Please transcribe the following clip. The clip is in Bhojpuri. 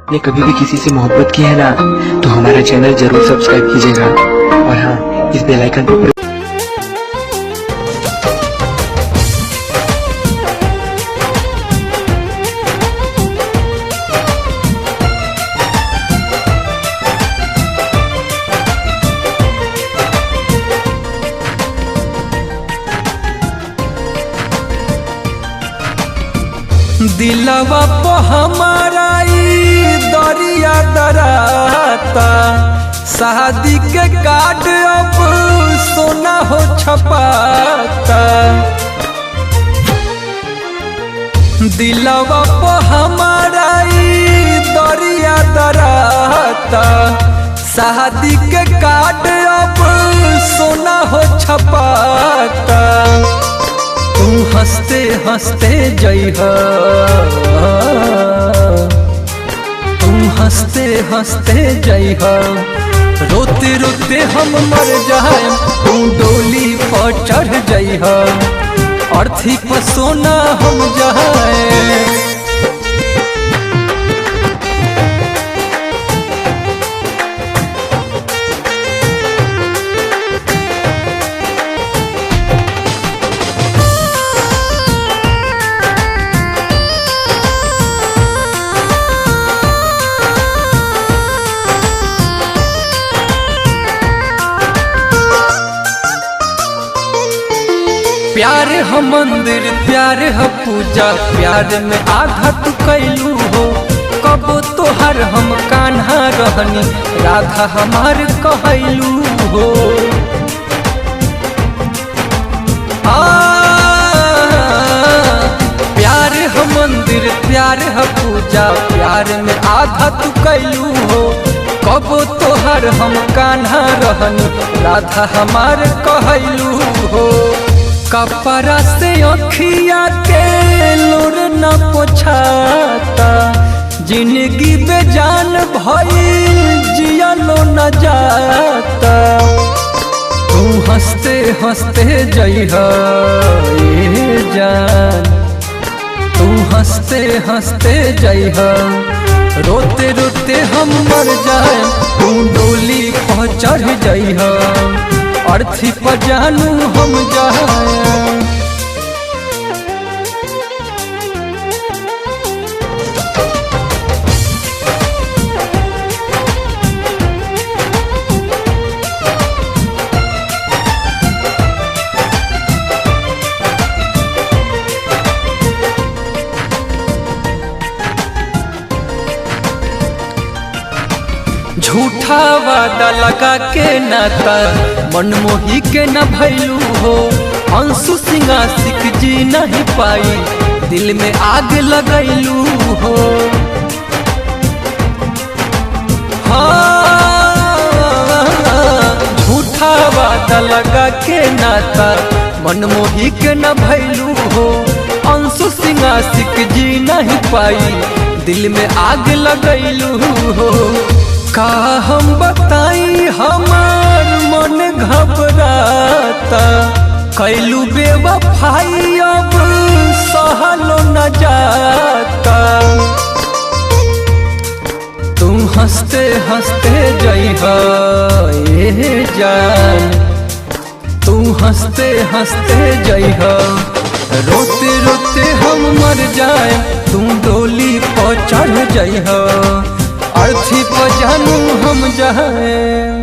आपने कभी भी किसी से मोहब्बत की है ना, तो हमारा चैनल जरूर सब्सक्राइब कीजिएगा और हाँ, इस बेल आइकन को दिलवा पे हमारा दरिया दराता, शादी के कार्ड अब सोना हो छपाता। दिलवा पे हमारा दरिया दराता, शादी के कार्ड अब सोना हो छपाता। तू हंसते हंसते जइहा, तू हंसते हंसते जइहा, रोते रोते हम मर जाए। तू डोली पर चढ़ जइहा, अर्थी पर सोना हम जाए। प्यार है मंदिर, प्यार है पूजा, प्यार में आधा तू कैलू हो। कबो तोहर हम कान्हा रहनी, राधा हमार कहलू हो। प्यार है मंदिर, प्यार है पूजा, प्यार में आधा तू कैलू हो। कबो तोहर हम कान्हा रहनी, राधा हमार कहलू हो। कपड़ा से अखिया के लोर न पोछाता, जिंदगी बेजान भइल जियलो न जाता। तू हंसते हंसते जइहा ए जान, तू हंसते हंसते जइहा, रोते रोते हम मर जाए। तू डोली पर चढ़ जइहा, अर्थी पर जानू हम जाए। झूठा वादा लगा के नाता, मनमोही के न भैलू हो। अंशु सिंह आशिक जी नहीं पाई, दिल में आग लगैलू हो। हाँ, झूठा वादा लगा के नाता, मनमोही के न भैलू हो। अंशु सिंह आशिक जी नहीं पाई, दिल में आग लगैलू हो। का हम बताई हमार मन घबराता, कैलू बेवफाई अब सहलो न जाता। तू हंसते हंसते जइहा ए जान, तू हंसते हंसते जइहा, रोते रोते हम मर जाए। तू डोली पर चढ़ जइहा, अर्थी पर जानू हम जाए।